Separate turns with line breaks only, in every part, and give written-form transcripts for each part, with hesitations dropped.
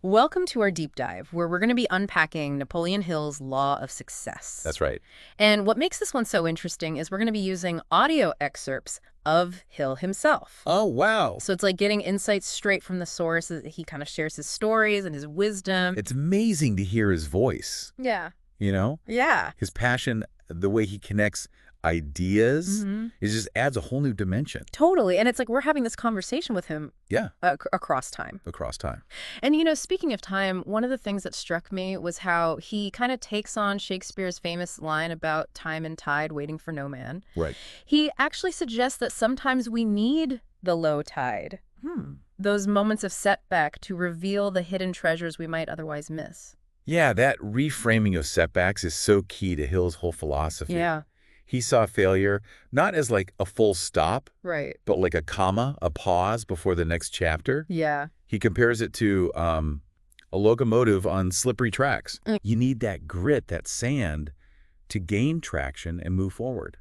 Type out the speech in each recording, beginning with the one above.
Welcome to our deep dive, where we're going to be unpacking Napoleon Hill's Law of Success.
That's right.
And what makes this one so interesting is we're going to be using audio excerpts of Hill himself.
Oh, wow.
So it's like getting insights straight from the source. He kind of shares his stories and his wisdom.
It's amazing to hear his voice,
Yeah.
you know?
Yeah.
His passion, the way he connects ideas, it just adds a whole new dimension.
Totally. And it's like we're having this conversation with him
Yeah,
across time.
across time.
And, speaking of time, one of the things that struck me was how he kind of takes on Shakespeare's famous line about time and tide waiting for no man.
Right.
He actually suggests that sometimes we need the low tide, those moments of setback to reveal the hidden treasures we might otherwise miss.
Yeah, that reframing of setbacks is so key to Hill's whole philosophy.
Yeah,
He saw failure not as like a full stop,
right.
but like a comma, a pause before the next chapter.
Yeah.
He compares it to a locomotive on slippery tracks. You need that grit, that sand, to gain traction and move forward.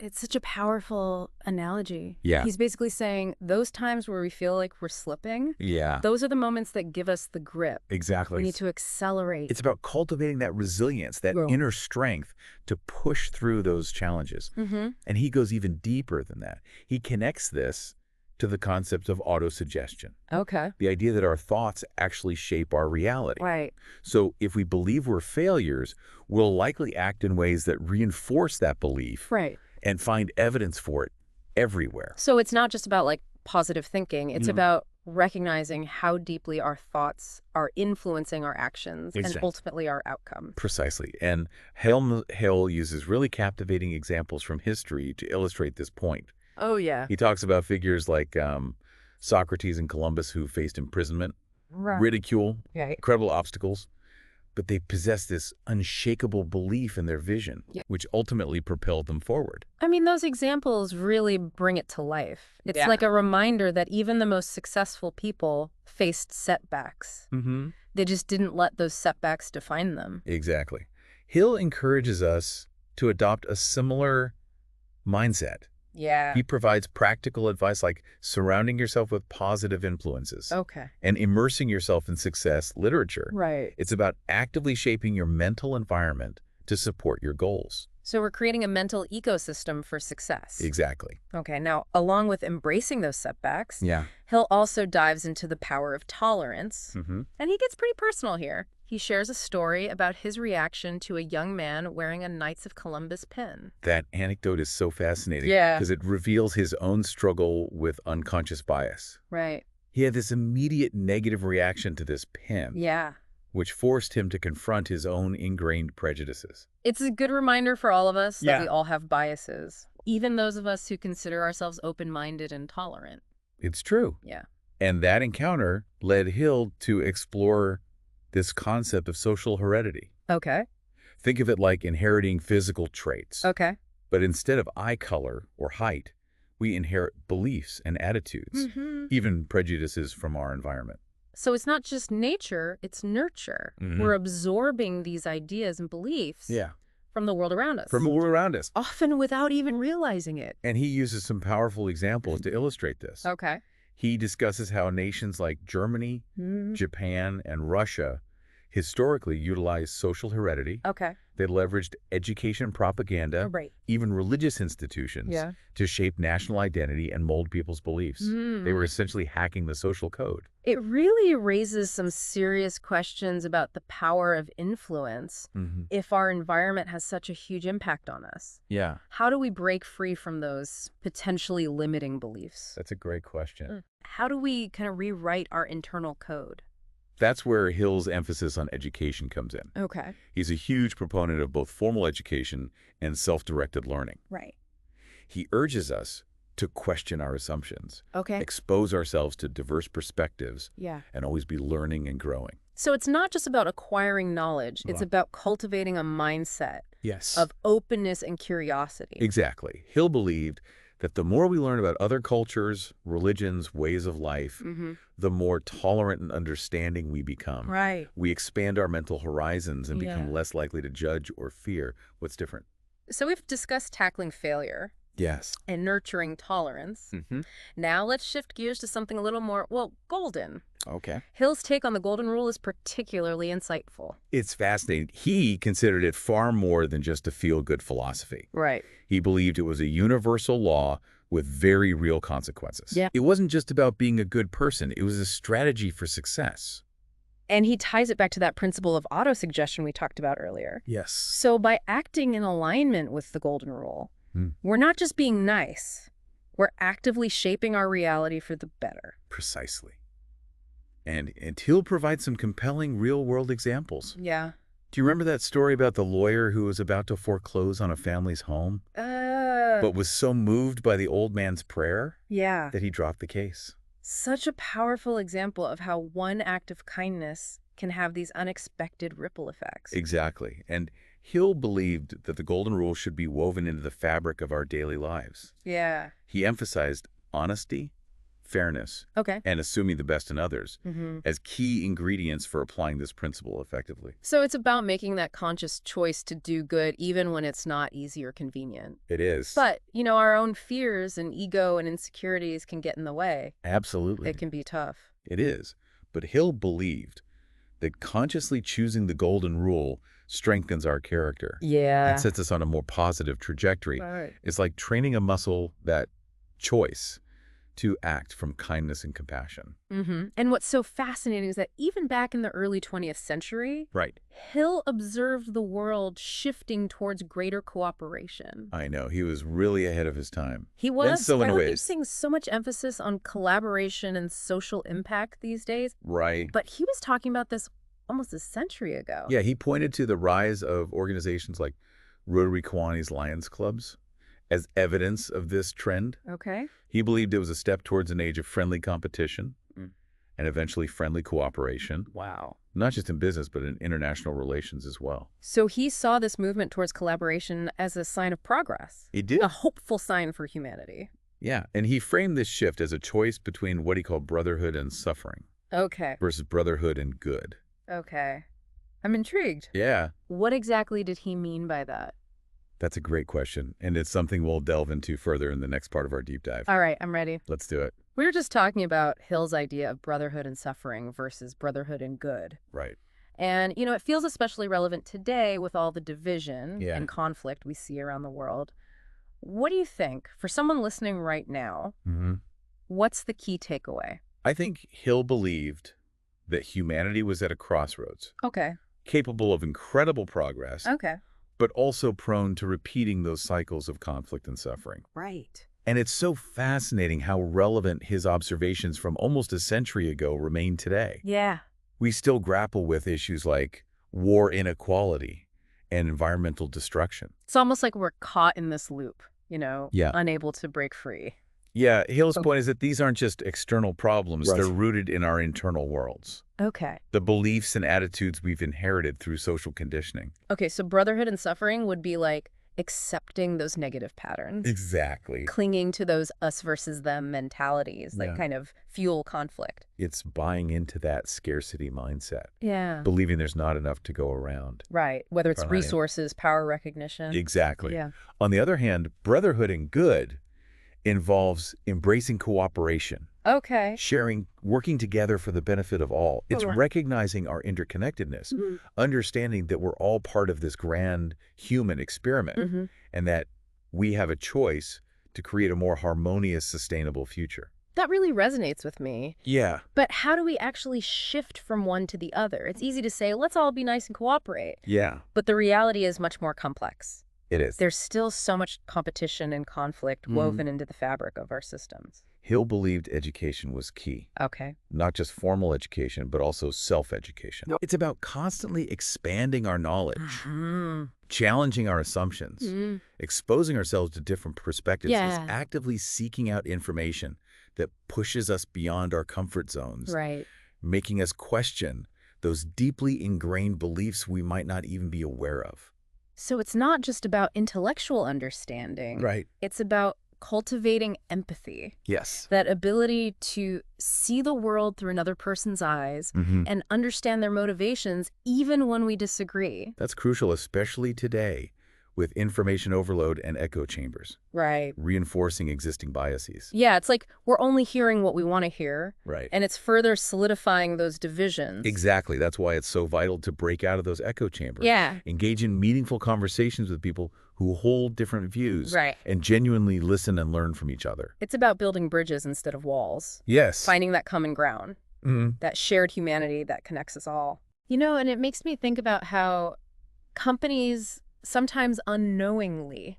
It's such a powerful analogy.
Yeah.
He's basically saying those times where we feel like we're slipping,
Yeah,
those are the moments that give us the grip.
exactly.
We need to accelerate.
It's about cultivating that resilience, that
Well.
inner strength to push through those challenges. And he goes even deeper than that. He connects this to the concept of autosuggestion,
Okay.
the idea that our thoughts actually shape our reality.
Right.
So if we believe we're failures, we'll likely act in ways that reinforce that belief
Right.
and find evidence for it everywhere.
So it's not just about like positive thinking. It's about recognizing how deeply our thoughts are influencing our actions and
Exactly.
ultimately our outcome.
Precisely. And Hill uses really captivating examples from history to illustrate this point.
Oh, yeah.
He talks about figures like Socrates and Columbus who faced imprisonment,
Right.
ridicule,
Right.
incredible obstacles, but they possessed this unshakable belief in their vision,
Yeah.
which ultimately propelled them forward.
I mean, those examples really bring it to life. It's
Yeah.
like a reminder that even the most successful people faced setbacks. They just didn't let those setbacks define them.
Exactly. Hill encourages us to adopt a similar mindset.
Yeah.
He provides practical advice like surrounding yourself with positive influences
Okay.
and immersing yourself in success literature.
Right.
It's about actively shaping your mental environment to support your goals.
So we're creating a mental ecosystem for success.
Exactly.
Okay, now, along with embracing those setbacks,
Yeah.
Hill also dives into the power of tolerance.
Mm-hmm.
And he gets pretty personal here. He shares a story about his reaction to a young man wearing a Knights of Columbus pin.
That anecdote is so fascinating
Yeah.
because it reveals his own struggle with unconscious bias.
Right.
He had this immediate negative reaction to this pin,
Yeah.
which forced him to confront his own ingrained prejudices.
It's a good reminder for all of us that
Yeah.
we all have biases, even those of us who consider ourselves open-minded and tolerant.
It's true.
Yeah.
And that encounter led Hill to explore this concept of social heredity.
Okay.
Think of it like inheriting physical traits.
Okay.
But instead of eye color or height, we inherit beliefs and attitudes, even prejudices from our environment.
So it's not just nature, it's nurture.
Mhm.
We're absorbing these ideas and beliefs from the world around us.
From the world around us.
Often without even realizing it.
And he uses some powerful examples to illustrate this.
Okay.
He discusses how nations like Germany, Japan, and Russia historically utilized social heredity.
Okay.
They leveraged education propaganda,
Right.
even religious institutions,
Yeah.
to shape national identity and mold people's beliefs. They were essentially hacking the social code.
It really raises some serious questions about the power of influence if our environment has such a huge impact on us.
Yeah,
How do we break free from those potentially limiting beliefs?
that's a great question.
How do we kind of rewrite our internal code?
That's where Hill's emphasis on education comes in.
Okay.
He's a huge proponent of both formal education and self-directed learning.
Right.
He urges us to question our assumptions,
Okay.
expose ourselves to diverse perspectives,
Yeah.
and always be learning and growing.
So it's not just about acquiring knowledge. It's about cultivating a mindset
Yes.
of openness and curiosity.
Exactly. Hill believed that the more we learn about other cultures, religions, ways of life, the more tolerant and understanding we become.
Right.
We expand our mental horizons and become
Yeah.
less likely to judge or fear what's different.
So we've discussed tackling failure
Yes.
and nurturing tolerance. Now let's shift gears to something a little more, well, golden.
Okay.
Hill's take on the Golden Rule is particularly insightful.
It's fascinating. He considered it far more than just a feel-good philosophy.
Right.
He believed it was a universal law with very real consequences.
Yeah.
It wasn't just about being a good person. It was a strategy for success.
And he ties it back to that principle of autosuggestion we talked about earlier.
Yes.
So by acting in alignment with the Golden Rule, we're not just being nice. We're actively shaping our reality for the better.
Precisely. And Hill provides some compelling real-world examples.
Yeah.
Do you remember that story about the lawyer who was about to foreclose on a family's home, but was so moved by the old man's prayer
Yeah.
that he dropped the case?
Such a powerful example of how one act of kindness can have these unexpected ripple effects.
Exactly. And Hill believed that the Golden Rule should be woven into the fabric of our daily lives.
Yeah.
He emphasized honesty, fairness,
Okay.
and assuming the best in others
Mm-hmm.
as key ingredients for applying this principle effectively.
So it's about making that conscious choice to do good even when it's not easy or convenient.
It is.
But, our own fears and ego and insecurities can get in the way.
Absolutely.
It can be tough.
It is. But Hill believed that consciously choosing the Golden Rule strengthens our character.
Yeah.
And sets us on a more positive trajectory.
Right.
It's like training a muscle, that choice, to act from kindness and compassion.
Mm-hmm. And what's so fascinating is that even back in the early 20th century,
Right.
Hill observed the world shifting towards greater cooperation.
I know. He was really ahead of his time.
He was.
And so in
I keep
ways.
seeing so much emphasis on collaboration and social impact these days.
Right.
But he was talking about this almost a century ago.
Yeah, he pointed to the rise of organizations like Rotary Kiwanis Lions Clubs as evidence of this trend.
Okay.
He believed it was a step towards an age of friendly competition and eventually friendly cooperation,
Wow.
not just in business, but in international relations as well.
So he saw this movement towards collaboration as a sign of progress.
He did.
A hopeful sign for humanity.
Yeah, and he framed this shift as a choice between what he called brotherhood and suffering
Okay.
versus brotherhood and good.
Okay. I'm intrigued.
Yeah,
What exactly did he mean by that?
that's a great question, and it's something we'll delve into further in the next part of our deep dive.
All right, I'm ready.
Let's do it.
We were just talking about Hill's idea of brotherhood and suffering versus brotherhood and good.
Right.
And, it feels especially relevant today with all the division
Yeah.
and conflict we see around the world. What do you think, for someone listening right now, what's the key takeaway?
I think Hill believed that humanity was at a crossroads,
Okay.
capable of incredible progress,
Okay.
but also prone to repeating those cycles of conflict and suffering.
Right.
And it's so fascinating how relevant his observations from almost a century ago remain today.
Yeah.
We still grapple with issues like war inequality and environmental destruction.
It's almost like we're caught in this loop,
Yeah.
unable to break free.
Yeah, Hill's point is that these aren't just external problems.
Right.
They're rooted in our internal worlds.
Okay.
The beliefs and attitudes we've inherited through social conditioning.
Okay, so brotherhood and suffering would be like accepting those negative patterns,
Exactly.
clinging to those us versus them mentalities that
Yeah.
kind of fuel conflict.
It's buying into that scarcity mindset,
Yeah.
believing there's not enough to go around.
Right. Whether it's
Right.
resources, power recognition.
Exactly.
Yeah.
On the other hand, brotherhood and good involves embracing cooperation,
Okay.
sharing, working together for the benefit of all. It's
Right.
recognizing our interconnectedness, understanding that we're all part of this grand human experiment,
Mm-hmm.
and that we have a choice to create a more harmonious, sustainable future.
That really resonates with me.
Yeah.
But how do we actually shift from one to the other? It's easy to say, let's all be nice and cooperate.
Yeah,
But the reality is much more complex.
it is.
There's still so much competition and conflict woven into the fabric of our systems.
Hill believed education was key.
Okay.
Not just formal education, but also self-education. It's about constantly expanding our knowledge, challenging our assumptions, exposing ourselves to different perspectives, is
Yeah.
actively seeking out information that pushes us beyond our comfort zones,
Right.
making us question those deeply ingrained beliefs we might not even be aware of.
So it's not just about intellectual understanding.
Right.
It's about cultivating empathy,
Yes.
that ability to see the world through another person's eyes and understand their motivations even when we disagree.
That's crucial, especially today, with information overload and echo chambers,
Right.
reinforcing existing biases.
Yeah, it's like we're only hearing what we want to hear,
Right.
and it's further solidifying those divisions.
Exactly. That's why it's so vital to break out of those echo chambers.
Yeah.
Engage in meaningful conversations with people who hold different views.
Right.
And genuinely listen and learn from each other.
It's about building bridges instead of walls.
Yes.
Finding that common ground, that shared humanity that connects us all. You know, and it makes me think about how companies sometimes unknowingly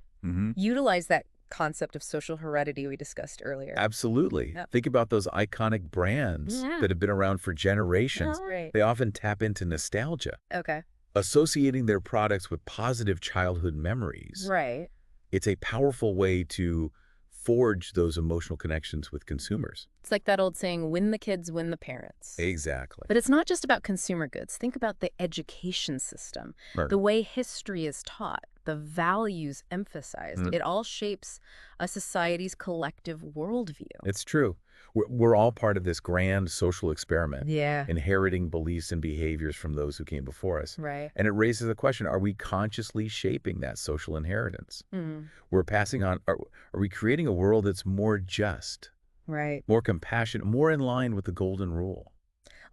utilize that concept of social heredity we discussed earlier.
Absolutely.
Yep.
Think about those iconic brands that have been around for generations.
Right.
They often tap into nostalgia,
Okay.
associating their products with positive childhood memories.
Right.
It's a powerful way to forge those emotional connections with consumers.
It's like that old saying, win the kids, win the parents.
Exactly.
But it's not just about consumer goods. Think about the education system, the way history is taught, the values emphasized. It all shapes a society's collective worldview.
It's true. We're all part of this grand social experiment,
Yeah.
inheriting beliefs and behaviors from those who came before us.
Right.
And it raises the question, are we consciously shaping that social inheritance? We're passing on, are we creating a world that's more just,
Right.
more compassionate, more in line with the golden rule?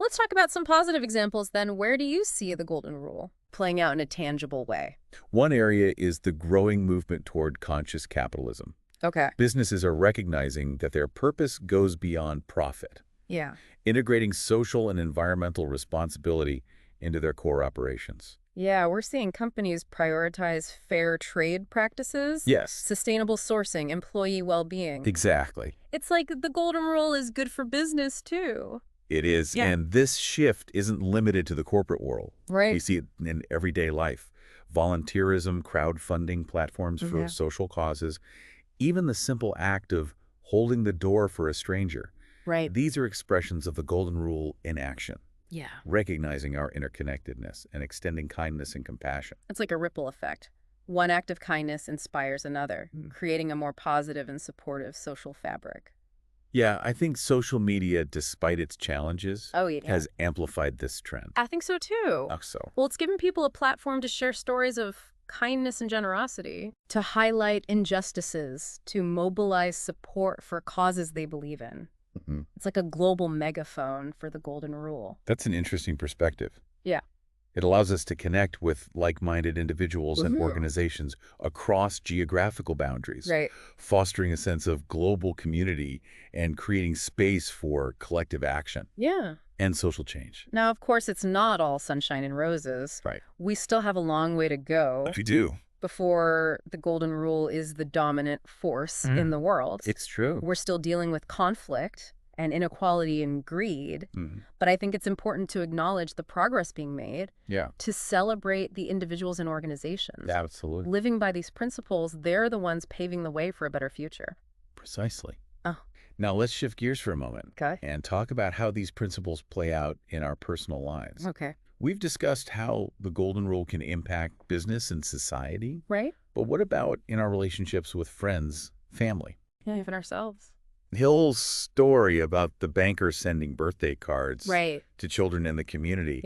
Let's talk about some positive examples then. Where do you see the golden rule playing out in a tangible way?
One area is the growing movement toward conscious capitalism.
Okay.
Businesses are recognizing that their purpose goes beyond profit,
Yeah.
integrating social and environmental responsibility into their core operations.
Yeah, we're seeing companies prioritize fair trade practices,
Yes.
sustainable sourcing, employee well-being.
Exactly.
It's like the golden rule is good for business too.
It is.
Yeah.
And this shift isn't limited to the corporate world.
Right.
We see it in everyday life. Volunteerism, crowdfunding platforms for social causes, even the simple act of holding the door for a stranger.
Right.
These are expressions of the golden rule in action,
Yeah.
recognizing our interconnectedness and extending kindness and compassion.
It's like a ripple effect. One act of kindness inspires another, creating a more positive and supportive social fabric.
Yeah, I think social media, despite its challenges, has amplified this trend.
I think so too. Well, it's given people a platform to share stories of kindness and generosity, to highlight injustices, to mobilize support for causes they believe in. It's like a global megaphone for the golden rule.
That's an interesting perspective.
Yeah.
It allows us to connect with like-minded individuals and organizations across geographical boundaries,
Right.
fostering a sense of global community and creating space for collective action
Yeah.
and social change.
Now, of course, it's not all sunshine and roses.
Right.
We still have a long way to go
We do.
before the golden rule is the dominant force in the world.
It's true.
We're still dealing with conflict and inequality and greed, but I think it's important to acknowledge the progress being made, to celebrate the individuals and organizations.
Absolutely.
Living by these principles, they're the ones paving the way for a better future.
Precisely.
Oh.
Now let's shift gears for a moment and talk about how these principles play out in our personal lives.
Okay.
We've discussed how the golden rule can impact business and society,
Right?
but what about in our relationships with friends, family?
Yeah, even ourselves.
Hill's story about the banker sending birthday cards to children in the community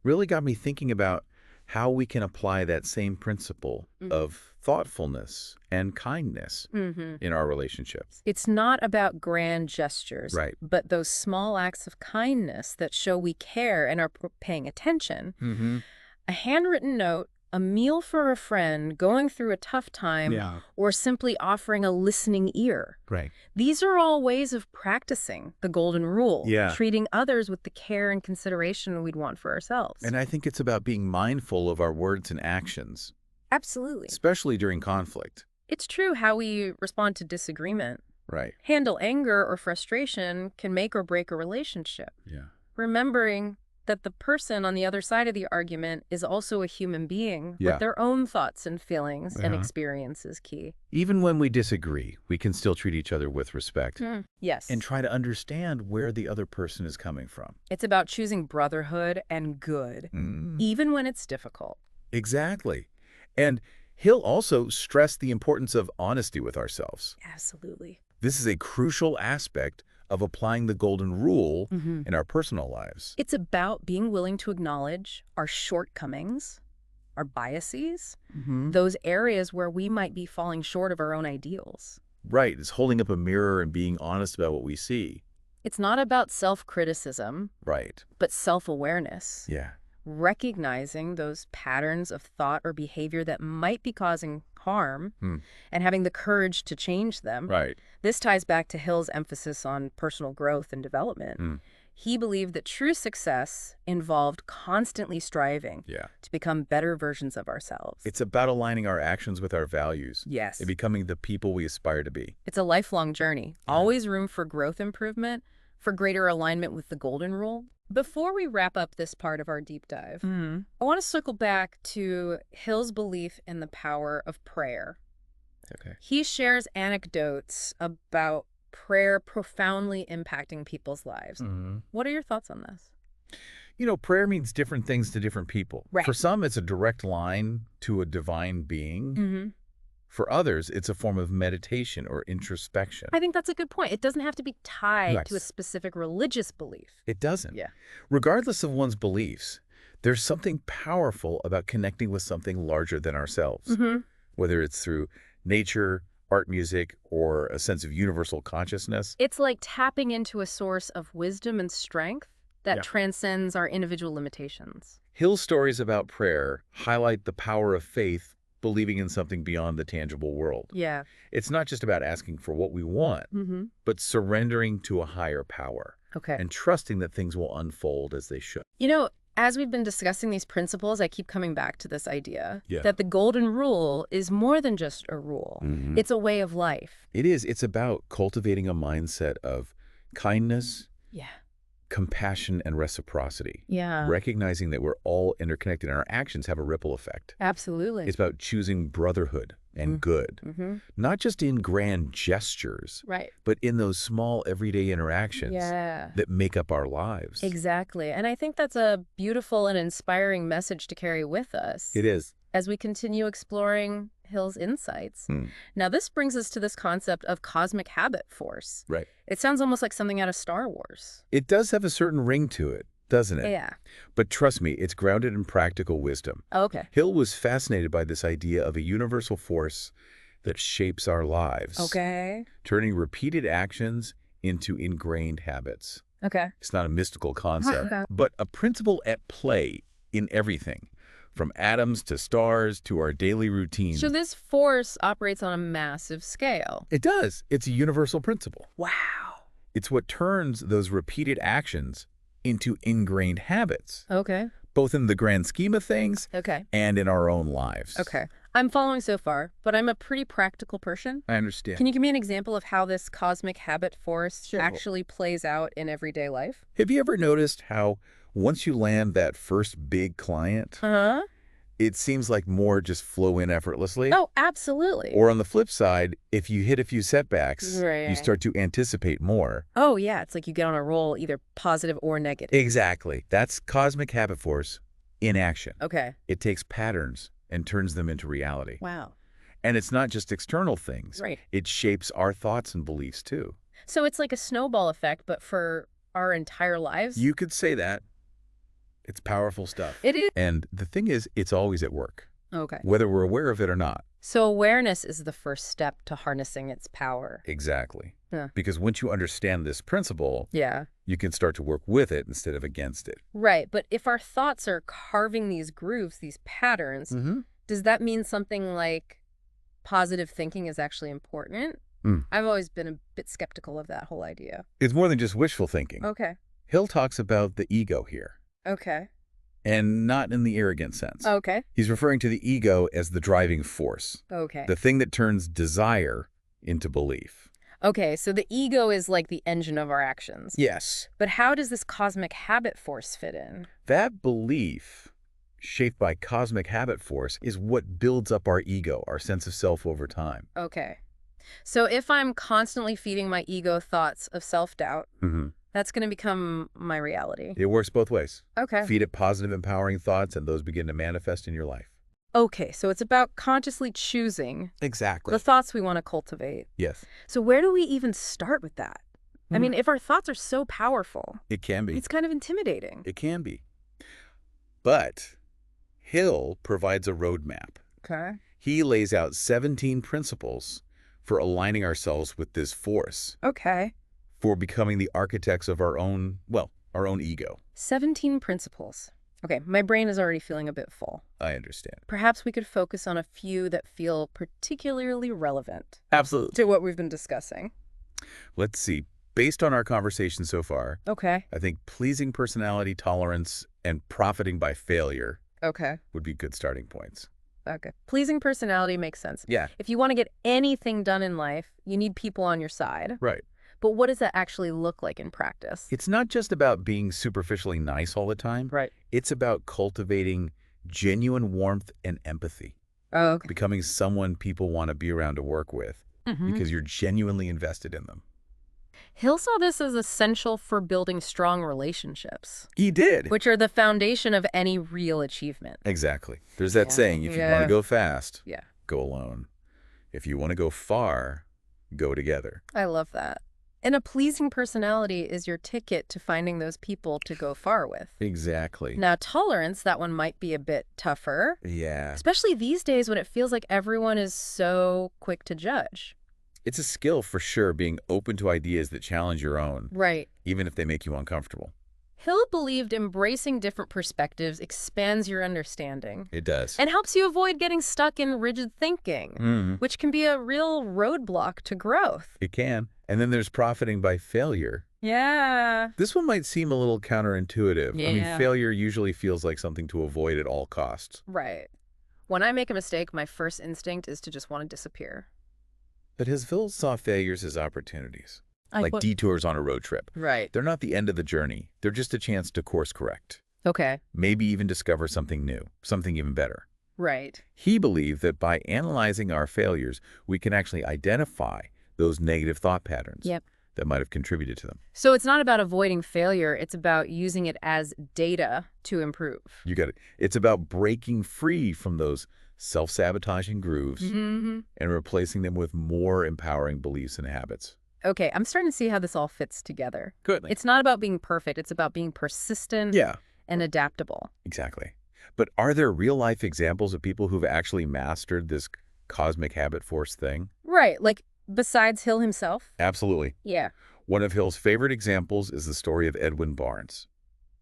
really got me thinking about how we can apply that same principle of thoughtfulness and kindness in our relationships.
It's not about grand gestures,
Right.
but those small acts of kindness that show we care and are paying attention. A handwritten note, a meal for a friend, going through a tough time, or simply offering a listening ear.
Right.
These are all ways of practicing the golden rule,
Yeah.
treating others with the care and consideration we'd want for ourselves.
And I think it's about being mindful of our words and actions,
Absolutely.
especially during conflict.
It's true how we respond to disagreement.
Right.
Handle anger or frustration can make or break a relationship.
Yeah.
Remembering that the person on the other side of the argument is also a human being
Yeah.
with their own thoughts and feelings and experiences key.
Even when we disagree, we can still treat each other with respect
Yes.
and try to understand where the other person is coming from.
It's about choosing brotherhood and good, even when it's difficult.
Exactly. And Hill also stressed the importance of honesty with ourselves.
Absolutely.
This is a crucial aspect of applying the golden rule in our personal lives.
It's about being willing to acknowledge our shortcomings, our biases, those areas where we might be falling short of our own ideals.
Right. It's holding up a mirror and being honest about what we see.
It's not about self-criticism,
Right.
but self-awareness.
Yeah.
Recognizing those patterns of thought or behavior that might be causing harm and having the courage to change them.
Right.
This ties back to Hill's emphasis on personal growth and development. He believed that true success involved constantly striving to become better versions of ourselves.
It's about aligning our actions with our values.
Yes.
And becoming the people we aspire to be.
It's a lifelong journey. Always room for growth improvement, for greater alignment with the golden rule. Before we wrap up this part of our deep dive, I want to circle back to Hill's belief in the power of prayer.
Okay.
He shares anecdotes about prayer profoundly impacting people's lives. What are your thoughts on this?
You know, prayer means different things to different people.
Right.
For some, it's a direct line to a divine being. For others, it's a form of meditation or introspection.
I think that's a good point. It doesn't have to be tied to a specific religious belief.
It doesn't.
Yeah.
Regardless of one's beliefs, there's something powerful about connecting with something larger than ourselves, whether it's through nature, art, music, or a sense of universal consciousness.
It's like tapping into a source of wisdom and strength that transcends our individual limitations.
Hill's stories about prayer highlight the power of faith, believing in something beyond the tangible world.
Yeah.
It's not just about asking for what we want, but surrendering to a higher power.
Okay.
And trusting that things will unfold as they should.
You know, as we've been discussing these principles, I keep coming back to this idea that the golden rule is more than just a rule. It's a way of life.
It is. It's about cultivating a mindset of kindness, compassion, and reciprocity.
Yeah.
Recognizing that we're all interconnected and our actions have a ripple effect.
Absolutely.
It's about choosing brotherhood and good, not just in grand gestures, but in those small everyday interactions that make up our lives.
Exactly. And I think that's a beautiful and inspiring message to carry with us.
It is.
As we continue exploring Hill's insights. Now, this brings us to this concept of cosmic habit force.
Right.
It sounds almost like something out of Star Wars.
It does have a certain ring to it, doesn't it?
Yeah.
But trust me, it's grounded in practical wisdom.
Okay.
Hill was fascinated by this idea of a universal force that shapes our lives.
Okay.
Turning repeated actions into ingrained habits.
Okay.
It's not a mystical concept, but a principle at play in everything, from atoms to stars to our daily routines.
So this force operates on a massive scale.
It does. It's a universal principle.
Wow.
It's what turns those repeated actions into ingrained habits.
Okay.
Both in the grand scheme of things and in our own lives.
Okay. I'm following so far, but I'm a pretty practical person.
I understand.
Can you give me an example of how this cosmic habit force actually plays out in everyday life?
Have you ever noticed how once you land that first big client, it seems like more just flow in effortlessly?
Oh, absolutely.
Or on the flip side, if you hit a few setbacks, you start to anticipate more.
Oh, yeah. It's like you get on a roll, either positive or negative.
Exactly. That's cosmic habit force in action.
Okay.
It takes patterns and turns them into reality.
Wow.
And it's not just external things.
Right.
It shapes our thoughts and beliefs, too.
So it's like a snowball effect, but for our entire lives?
You could say that. It's powerful stuff.
It is.
And the thing is, it's always at work.
Okay.
Whether we're aware of it or not.
So awareness is the first step to harnessing its power.
Exactly.
Yeah.
Because once you understand this principle,
yeah,
you can start to work with it instead of against it.
Right. But if our thoughts are carving these grooves, these patterns, does that mean something like positive thinking is actually important? I've always been a bit skeptical of that whole idea.
It's more than just wishful thinking.
Okay.
Hill talks about the ego here.
Okay.
And not in the arrogant sense.
Okay.
He's referring to the ego as the driving force.
Okay.
The thing that turns desire into belief.
Okay, so the ego is like the engine of our actions.
Yes.
But how does this cosmic habit force fit in?
That belief, shaped by cosmic habit force, is what builds up our ego, our sense of self over time.
Okay. So if I'm constantly feeding my ego thoughts of self-doubt, that's going to become my reality.
It works both ways.
Okay.
Feed it positive, empowering thoughts, and those begin to manifest in your life.
Okay, so it's about consciously choosing the thoughts we want to cultivate.
Yes.
So where do we even start with that? I mean, if our thoughts are so powerful,
it can be.
It's kind of intimidating.
It can be. But Hill provides a roadmap.
Okay.
He lays out 17 principles for aligning ourselves with this force.
Okay.
For becoming the architects of our own, well, our own ego.
17 principles. Okay, my brain is already feeling a bit full.
I understand.
Perhaps we could focus on a few that feel particularly relevant.
Absolutely.
To what we've been discussing.
Let's see. Based on our conversation so far,
okay,
I think pleasing personality, tolerance, and profiting by failure would be good starting points.
Okay. Pleasing personality makes sense.
Yeah.
If you want to get anything done in life, you need people on your side.
Right.
But what does that actually look like in practice?
It's not just about being superficially nice all the time.
Right.
It's about cultivating genuine warmth and empathy.
Oh, okay.
Becoming someone people want to be around to work with because you're genuinely invested in them.
Hill saw this as essential for building strong relationships.
He did.
Which are the foundation of any real achievement.
Exactly. There's that saying, if you want to go fast, go alone. If you want to go far, go together.
I love that. And a pleasing personality is your ticket to finding those people to go far with.
Exactly.
Now, tolerance, that one might be a bit tougher.
Yeah.
Especially these days when it feels like everyone is so quick to judge.
It's a skill for sure, being open to ideas that challenge your own.
Right.
Even if they make you uncomfortable.
Hill believed embracing different perspectives expands your understanding.
It does.
And helps you avoid getting stuck in rigid thinking, which can be a real roadblock to growth.
It can. And then there's profiting by failure.
Yeah.
This one might seem a little counterintuitive.
Yeah.
I mean, failure usually feels like something to avoid at all costs.
Right. When I make a mistake, my first instinct is to just want to disappear.
But Hill saw failures as opportunities. Like detours on a road trip.
Right.
They're not the end of the journey. They're just a chance to course correct.
Okay.
Maybe even discover something new, something even better.
Right.
He believed that by analyzing our failures, we can actually identify those negative thought patterns that might have contributed to them.
So it's not about avoiding failure. It's about using it as data to improve.
You got it. It's about breaking free from those self-sabotaging grooves and replacing them with more empowering beliefs and habits.
Okay, I'm starting to see how this all fits together.
Good.
It's not about being perfect. It's about being persistent and adaptable.
Exactly. But are there real-life examples of people who've actually mastered this cosmic habit force thing?
Right, like besides Hill himself?
Absolutely.
Yeah.
One of Hill's favorite examples is the story of Edwin Barnes.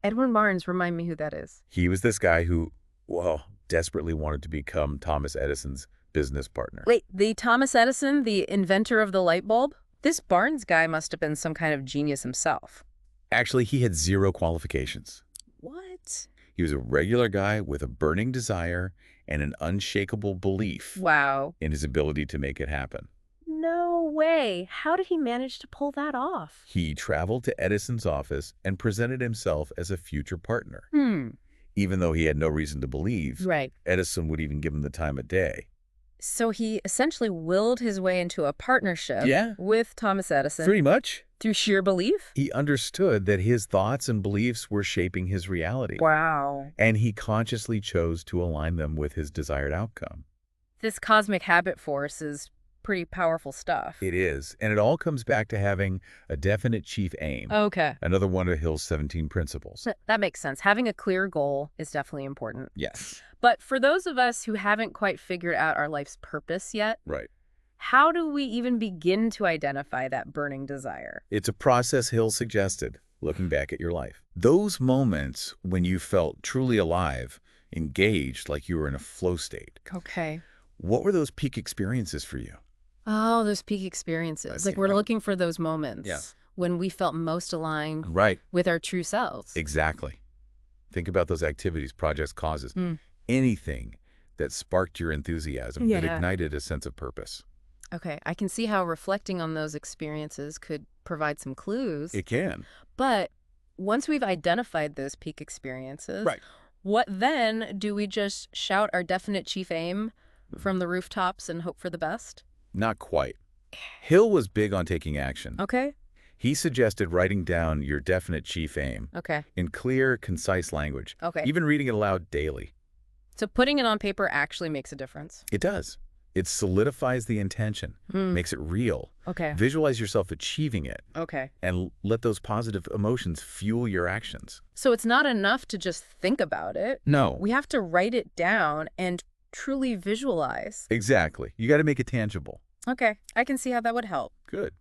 Edwin Barnes, remind me who that is.
He was this guy who, well, desperately wanted to become Thomas Edison's business partner.
Wait, the Thomas Edison, the inventor of the light bulb? This Barnes guy must have been some kind of genius himself.
Actually, he had 0 qualifications.
What?
He was a regular guy with a burning desire and an unshakable belief in his ability to make it happen.
No way. How did he manage to pull that off?
He traveled to Edison's office and presented himself as a future partner. Even though he had no reason to believe Edison would even give him the time of day.
So he essentially willed his way into a partnership with Thomas Edison.
Pretty much.
Through sheer belief?
He understood that his thoughts and beliefs were shaping his reality.
Wow.
And he consciously chose to align them with his desired outcome.
This cosmic habit force is pretty powerful stuff.
It is. And it all comes back to having a definite chief aim.
Okay.
Another one of Hill's 17 principles.
That makes sense. Having a clear goal is definitely important.
Yes.
But for those of us who haven't quite figured out our life's purpose yet, how do we even begin to identify that burning desire?
It's a process Hill suggested, looking back at your life. Those moments when you felt truly alive, engaged, like you were in a flow state.
Okay.
What were those peak experiences for you?
Oh, those peak experiences. Like we're looking for those moments when we felt most aligned with our true selves.
Exactly. Think about those activities, projects, causes, anything that sparked your enthusiasm, that ignited a sense of purpose.
Okay, I can see how reflecting on those experiences could provide some clues.
It can.
But once we've identified those peak experiences, what then? Do we just shout our definite chief aim from the rooftops and hope for the best?
Not quite. Hill was big on taking action.
Okay.
He suggested writing down your definite chief aim in clear, concise language, even reading it aloud daily.
So putting it on paper actually makes a difference?
It does. It solidifies the intention, makes it real.
Okay.
Visualize yourself achieving it.
Okay.
And let those positive emotions fuel your actions.
So it's not enough to just think about it.
No.
We have to write it down and truly visualize.
Exactly. You got to make it tangible.
Okay. I can see how that would help.
Good.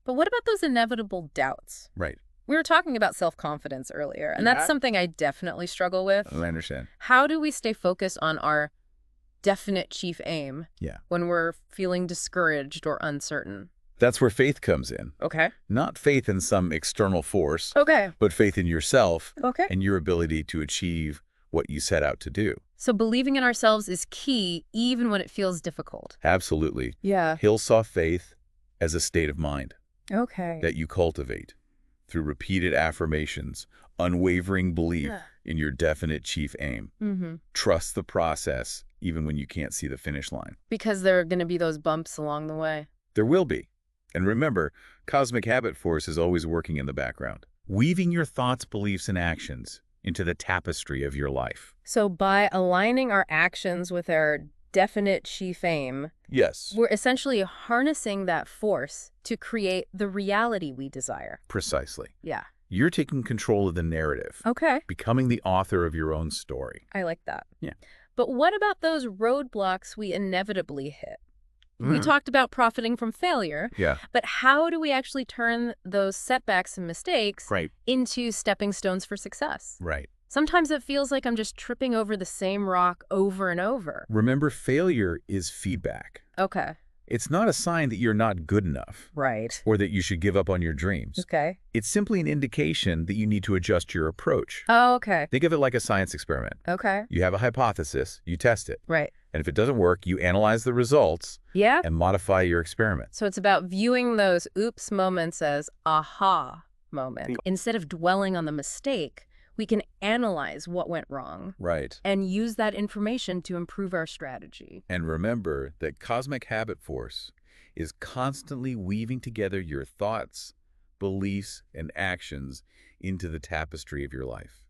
But what about those inevitable doubts?
Right.
We were talking about self-confidence earlier, and that's something I definitely struggle with.
I understand.
How do we stay focused on our definite chief aim when we're feeling discouraged or uncertain?
That's where faith comes in.
Okay.
Not faith in some external force, but faith in yourself and your ability to achieve what you set out to do.
So believing in ourselves is key even when it feels difficult.
Absolutely.
Yeah.
Hill saw faith as a state of mind
that
you cultivate through repeated affirmations, unwavering belief in your definite chief aim. Trust the process even when you can't see the finish line.
Because there are going to be those bumps along the way.
There will be. And remember, cosmic habit force is always working in the background, weaving your thoughts, beliefs, and actions into the tapestry of your life.
So by aligning our actions with our definite chief aim, we're essentially harnessing that force to create the reality we desire.
Precisely.
Yeah.
You're taking control of the narrative.
Okay.
Becoming the author of your own story.
I like that.
Yeah.
But what about those roadblocks we inevitably hit? We talked about profiting from failure.
Yeah.
But how do we actually turn those setbacks and mistakes into stepping stones for success?
Right.
Sometimes it feels like I'm just tripping over the same rock over and over.
Remember, failure is feedback.
Okay.
It's not a sign that you're not good enough.
Right.
Or that you should give up on your dreams.
Okay.
It's simply an indication that you need to adjust your approach.
Oh, okay.
Think of it like a science experiment.
Okay.
You have a hypothesis, you test it.
Right.
And if it doesn't work, you analyze the results and modify your experiment.
So it's about viewing those oops moments as aha moments. Instead of dwelling on the mistake, we can analyze what went wrong.
Right.
And use that information to improve our strategy.
And remember that cosmic habit force is constantly weaving together your thoughts, beliefs, and actions into the tapestry of your life.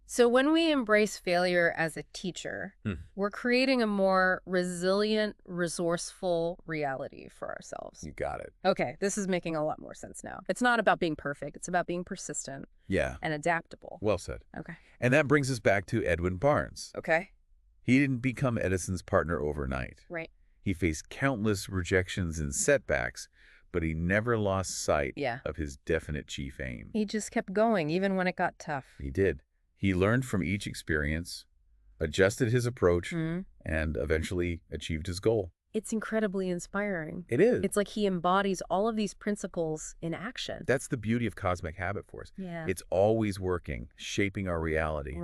So when we embrace failure as a teacher, we're creating a more resilient, resourceful reality for ourselves.
You got it.
Okay, this is making a lot more sense now. It's not about being perfect. It's about being persistent and adaptable.
Well said.
Okay.
And that brings us back to Edwin Barnes.
Okay.
He didn't become Edison's partner overnight.
Right.
He faced countless rejections and setbacks, but he never lost sight of his definite chief aim.
He just kept going, even when it got tough.
He did. He learned from each experience, adjusted his approach, and eventually achieved his goal.
It's incredibly inspiring.
It is.
It's like he embodies all of these principles in action.
That's the beauty of cosmic habit force.
Yeah.
It's always working, shaping our reality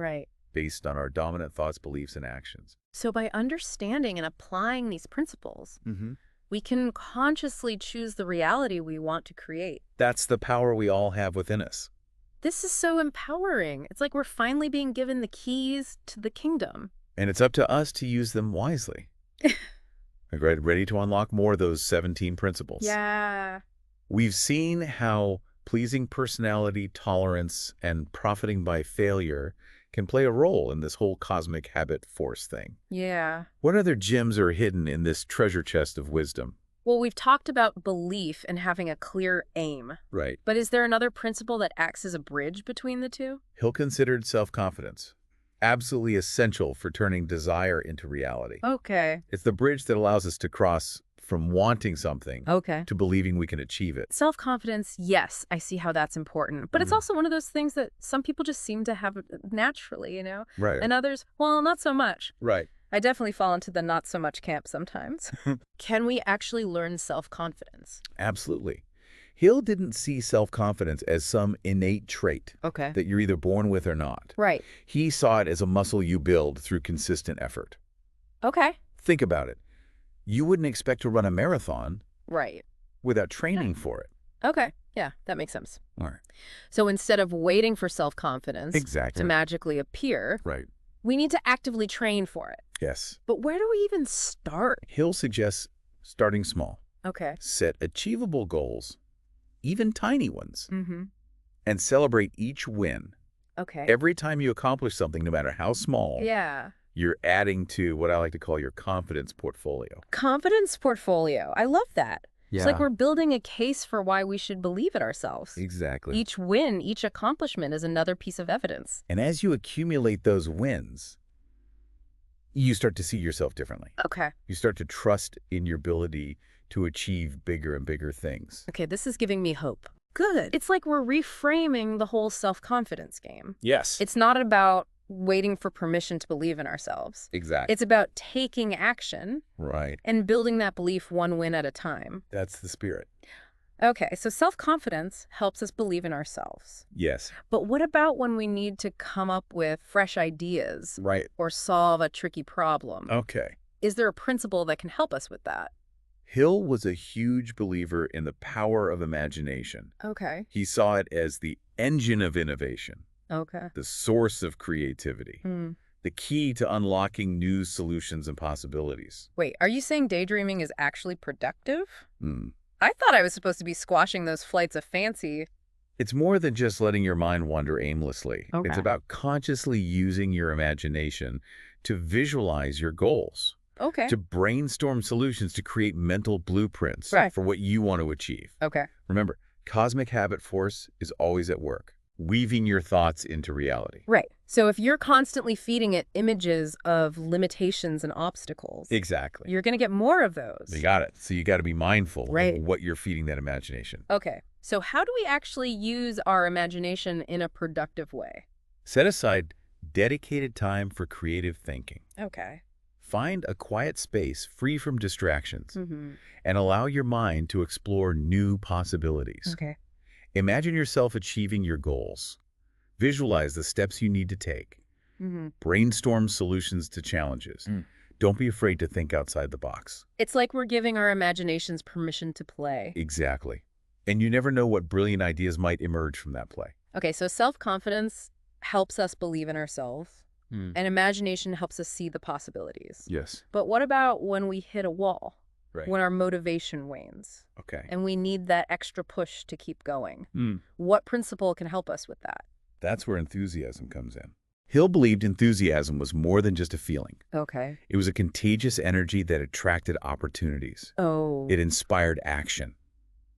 based on our dominant thoughts, beliefs, and actions.
So by understanding and applying these principles, we can consciously choose the reality we want to create.
That's the power we all have within us.
This is so empowering. It's like we're finally being given the keys to the kingdom.
And it's up to us to use them wisely. Ready to unlock more of those 17 principles?
Yeah.
We've seen how pleasing personality, tolerance, and profiting by failure can play a role in this whole cosmic habit force thing.
Yeah.
What other gems are hidden in this treasure chest of wisdom?
Well, we've talked about belief and having a clear aim.
Right.
But is there another principle that acts as a bridge between the two?
Hill considered self-confidence absolutely essential for turning desire into reality.
Okay.
It's the bridge that allows us to cross from wanting something to believing we can achieve it.
Self-confidence, yes, I see how that's important. But it's also one of those things that some people just seem to have naturally, you know?
Right.
And others, well, not so much.
Right.
I definitely fall into the not so much camp sometimes. Can we actually learn self-confidence?
Absolutely. Hill didn't see self-confidence as some innate trait that you're either born with or not.
Right.
He saw it as a muscle you build through consistent effort.
Okay.
Think about it. You wouldn't expect to run a marathon without training for it.
Okay. Yeah, that makes sense.
All right.
So instead of waiting for self-confidence to magically appear, we need to actively train for it.
Yes.
But where do we even start?
Hill suggests starting small.
Okay.
Set achievable goals, even tiny ones, and celebrate each win.
Okay.
Every time you accomplish something, no matter how small, You're adding to what I like to call your confidence portfolio.
Confidence portfolio. I love that.
Yeah.
It's like we're building a case for why we should believe in ourselves.
Exactly.
Each win, each accomplishment is another piece of evidence.
And as you accumulate those wins, you start to see yourself differently.
Okay.
You start to trust in your ability to achieve bigger and bigger things.
Okay, this is giving me hope. Good. It's like we're reframing the whole self-confidence game.
Yes.
It's not about waiting for permission to believe in ourselves.
Exactly.
It's about taking action.
Right.
And building that belief one win at a time.
That's the spirit.
Okay, so self-confidence helps us believe in ourselves.
Yes.
But what about when we need to come up with fresh ideas?
Right.
Or solve a tricky problem?
Okay.
Is there a principle that can help us with that?
Hill was a huge believer in the power of imagination.
Okay.
He saw it as the engine of innovation.
Okay.
The source of creativity. The key to unlocking new solutions and possibilities.
Wait, are you saying daydreaming is actually productive? I thought I was supposed to be squashing those flights of fancy.
It's more than just letting your mind wander aimlessly.
Okay.
It's about consciously using your imagination to visualize your goals.
Okay.
To brainstorm solutions to create mental blueprints for what you want to achieve.
Okay.
Remember, cosmic habit force is always at work, weaving your thoughts into reality.
Right. So if you're constantly feeding it images of limitations and obstacles,
exactly,
you're going to get more of those.
You got it. So you got to be mindful
of
what you're feeding that imagination.
Okay. So how do we actually use our imagination in a productive way?
Set aside dedicated time for creative thinking.
Okay.
Find a quiet space free from distractions and allow your mind to explore new possibilities.
Okay.
Imagine yourself achieving your goals. Visualize the steps you need to take. Brainstorm solutions to challenges. Don't be afraid to think outside the box.
It's like we're giving our imaginations permission to play.
Exactly. And you never know what brilliant ideas might emerge from that play.
Okay, so self-confidence helps us believe in ourselves. And imagination helps us see the possibilities.
Yes.
But what about when we hit a wall?
Right.
When our motivation wanes?
Okay.
And we need that extra push to keep going. What principle can help us with that?
That's where enthusiasm comes in. Hill believed enthusiasm was more than just a feeling.
Okay.
It was a contagious energy that attracted opportunities.
Oh.
It inspired action.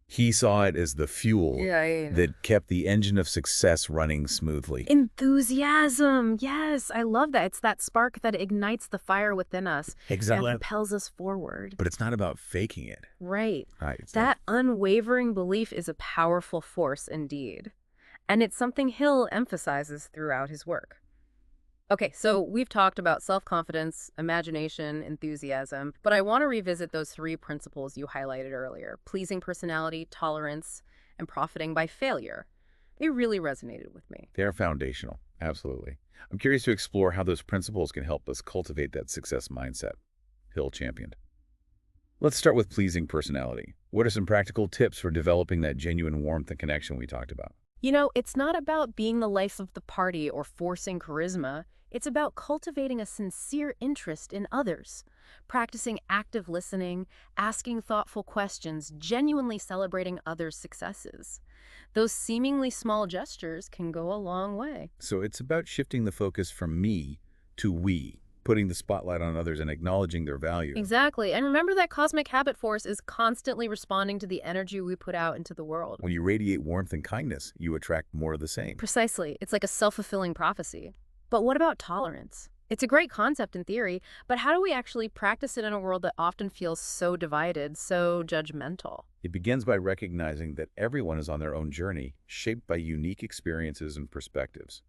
He saw it as the fuel that kept the engine of success running smoothly.
Enthusiasm. Yes, I love that. It's that spark that ignites the fire within us.
Exactly.
And propels us forward.
But it's not about faking it.
Right.
Right.
That unwavering belief is a powerful force indeed. And it's something Hill emphasizes throughout his work. Okay, so we've talked about self-confidence, imagination, enthusiasm, but I want to revisit those 3 principles you highlighted earlier: pleasing personality, tolerance, and profiting by failure. They really resonated with me.
They're foundational. Absolutely. I'm curious to explore how those principles can help us cultivate that success mindset Hill championed. Let's start with pleasing personality. What are some practical tips for developing that genuine warmth and connection we talked about?
You know, it's not about being the life of the party or forcing charisma. It's about cultivating a sincere interest in others, practicing active listening, asking thoughtful questions, genuinely celebrating others' successes. Those seemingly small gestures can go a long way.
So it's about shifting the focus from me to we, putting the spotlight on others and acknowledging their value.
Exactly. And remember that cosmic habit force is constantly responding to the energy we put out into the world.
When you radiate warmth and kindness, you attract more of the same.
Precisely. It's like a self-fulfilling prophecy. But what about tolerance? It's a great concept in theory, but how do we actually practice it in a world that often feels so divided, so judgmental?
It begins by recognizing that everyone is on their own journey, shaped by unique experiences and perspectives.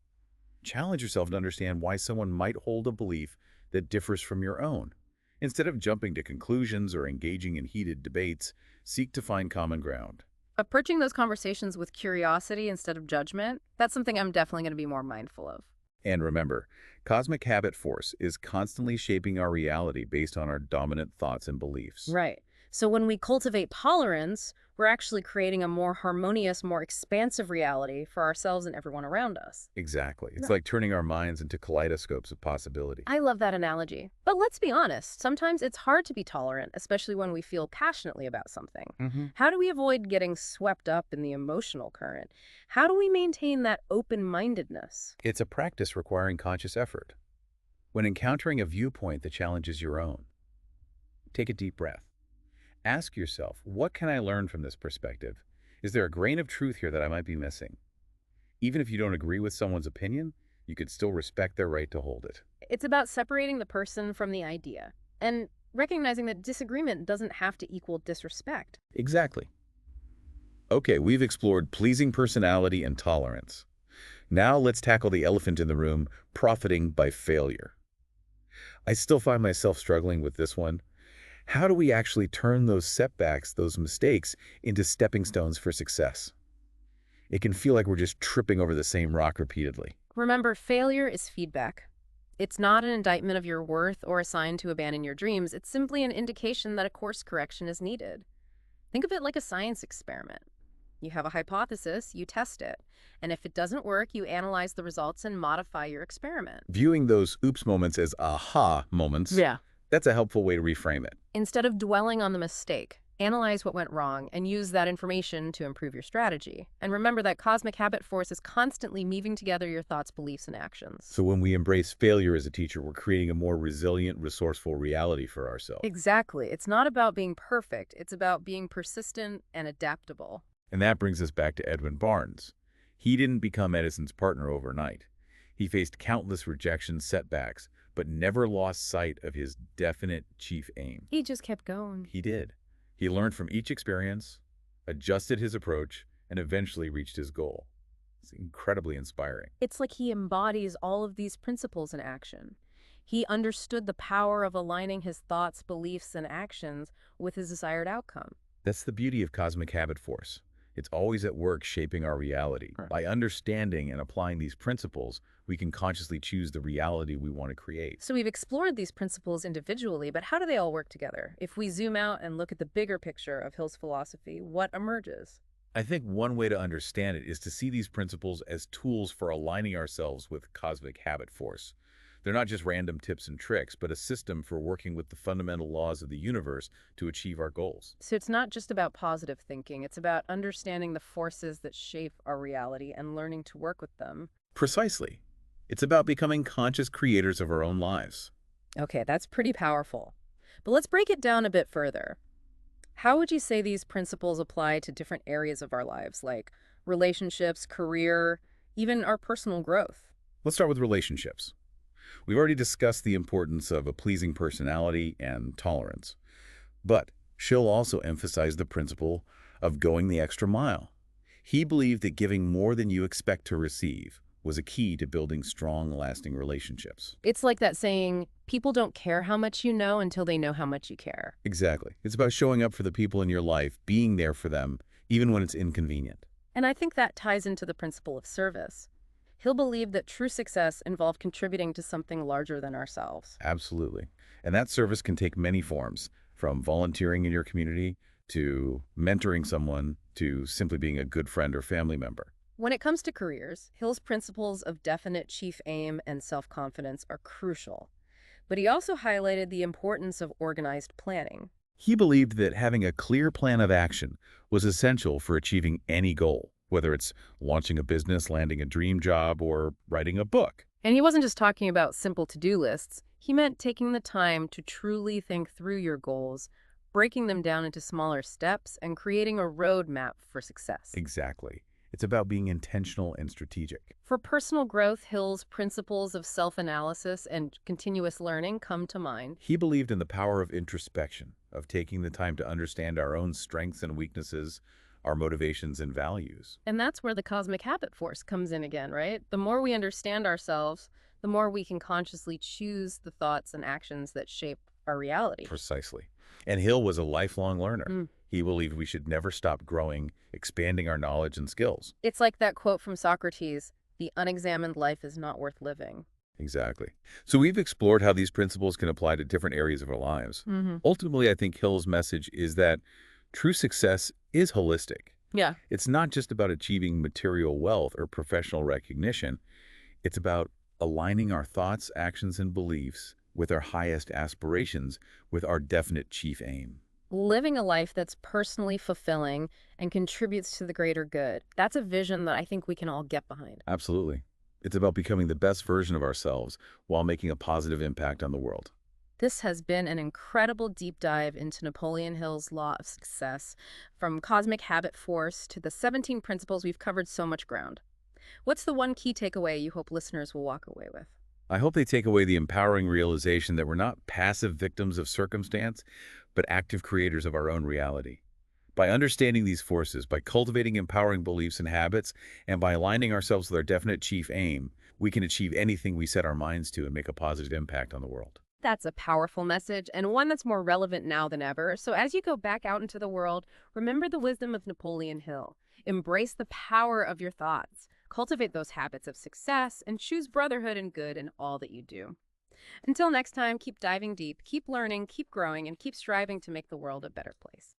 Challenge yourself to understand why someone might hold a belief that differs from your own. Instead of jumping to conclusions or engaging in heated debates, seek to find common ground.
Approaching those conversations with curiosity instead of judgment, that's something I'm definitely going to be more mindful of.
And remember, cosmic habit force is constantly shaping our reality based on our dominant thoughts and beliefs.
Right. So when we cultivate tolerance, we're actually creating a more harmonious, more expansive reality for ourselves and everyone around us.
Exactly. It's like turning our minds into kaleidoscopes of possibility.
I love that analogy. But let's be honest, sometimes it's hard to be tolerant, especially when we feel passionately about something. How do we avoid getting swept up in the emotional current? How do we maintain that open-mindedness?
It's a practice requiring conscious effort. When encountering a viewpoint that challenges your own, take a deep breath. Ask yourself, what can I learn from this perspective? Is there a grain of truth here that I might be missing? Even if you don't agree with someone's opinion, you could still respect their right to hold it.
It's about separating the person from the idea and recognizing that disagreement doesn't have to equal disrespect.
Exactly. Okay, we've explored pleasing personality and tolerance. Now let's tackle the elephant in the room, profiting by failure. I still find myself struggling with this one. How do we actually turn those setbacks, those mistakes, into stepping stones for success? It can feel like we're just tripping over the same rock repeatedly.
Remember, failure is feedback. It's not an indictment of your worth or a sign to abandon your dreams. It's simply an indication that a course correction is needed. Think of it like a science experiment. You have a hypothesis, you test it. And if it doesn't work, you analyze the results and modify your experiment.
Viewing those oops moments as aha moments, that's a helpful way to reframe it.
Instead of dwelling on the mistake, analyze what went wrong and use that information to improve your strategy. And remember that cosmic habit force is constantly weaving together your thoughts, beliefs, and actions.
So when we embrace failure as a teacher, we're creating a more resilient, resourceful reality for ourselves.
Exactly. It's not about being perfect. It's about being persistent and adaptable.
And that brings us back to Edwin Barnes. He didn't become Edison's partner overnight. He faced countless rejection setbacks, but never lost sight of his definite chief aim.
He just kept going.
He did. He learned from each experience, adjusted his approach, and eventually reached his goal. It's incredibly inspiring.
It's like he embodies all of these principles in action. He understood the power of aligning his thoughts, beliefs, and actions with his desired outcome.
That's the beauty of cosmic habit force. It's always at work shaping our reality. Right. By understanding and applying these principles, we can consciously choose the reality we want to create.
So we've explored these principles individually, but how do they all work together? If we zoom out and look at the bigger picture of Hill's philosophy, what emerges?
I think one way to understand it is to see these principles as tools for aligning ourselves with cosmic habit force. They're not just random tips and tricks, but a system for working with the fundamental laws of the universe to achieve our goals.
So it's not just about positive thinking. It's about understanding the forces that shape our reality and learning to work with them.
Precisely. It's about becoming conscious creators of our own lives.
Okay, that's pretty powerful. But let's break it down a bit further. How would you say these principles apply to different areas of our lives, like relationships, career, even our personal growth?
Let's start with relationships. We've already discussed the importance of a pleasing personality and tolerance. But Schill also emphasized the principle of going the extra mile. He believed that giving more than you expect to receive was a key to building strong, lasting relationships.
It's like that saying, people don't care how much you know until they know how much you care.
Exactly. It's about showing up for the people in your life, being there for them, even when it's inconvenient.
And I think that ties into the principle of service. Hill believed that true success involved contributing to something larger than ourselves.
Absolutely. And that service can take many forms, from volunteering in your community to mentoring someone to simply being a good friend or family member.
When it comes to careers, Hill's principles of definite chief aim and self-confidence are crucial. But he also highlighted the importance of organized planning.
He believed that having a clear plan of action was essential for achieving any goal, whether it's launching a business, landing a dream job, or writing a book.
And he wasn't just talking about simple to-do lists. He meant taking the time to truly think through your goals, breaking them down into smaller steps, and creating a roadmap for success.
Exactly. It's about being intentional and strategic.
For personal growth, Hill's principles of self-analysis and continuous learning come to mind.
He believed in the power of introspection, of taking the time to understand our own strengths and weaknesses, our motivations and values.
And that's where the cosmic habit force comes in again, right? The more we understand ourselves, the more we can consciously choose the thoughts and actions that shape our reality.
Precisely. And Hill was a lifelong learner. He believed we should never stop growing, expanding our knowledge and skills.
It's like that quote from Socrates, "The unexamined life is not worth living."
Exactly. So we've explored how these principles can apply to different areas of our lives. Ultimately, I think Hill's message is that true success is holistic.
Yeah.
It's not just about achieving material wealth or professional recognition. It's about aligning our thoughts, actions, and beliefs with our highest aspirations, with our definite chief aim.
Living a life that's personally fulfilling and contributes to the greater good. That's a vision that I think we can all get behind.
Absolutely. It's about becoming the best version of ourselves while making a positive impact on the world.
This has been an incredible deep dive into Napoleon Hill's law of success. From cosmic habit force to the 17 principles, we've covered so much ground. What's the one key takeaway you hope listeners will walk away with?
I hope they take away the empowering realization that we're not passive victims of circumstance, but active creators of our own reality. By understanding these forces, by cultivating empowering beliefs and habits, and by aligning ourselves with our definite chief aim, we can achieve anything we set our minds to and make a positive impact on the world.
That's a powerful message, and one that's more relevant now than ever. So as you go back out into the world, remember the wisdom of Napoleon Hill. Embrace the power of your thoughts. Cultivate those habits of success, and choose brotherhood and good in all that you do. Until next time, keep diving deep, keep learning, keep growing, and keep striving to make the world a better place.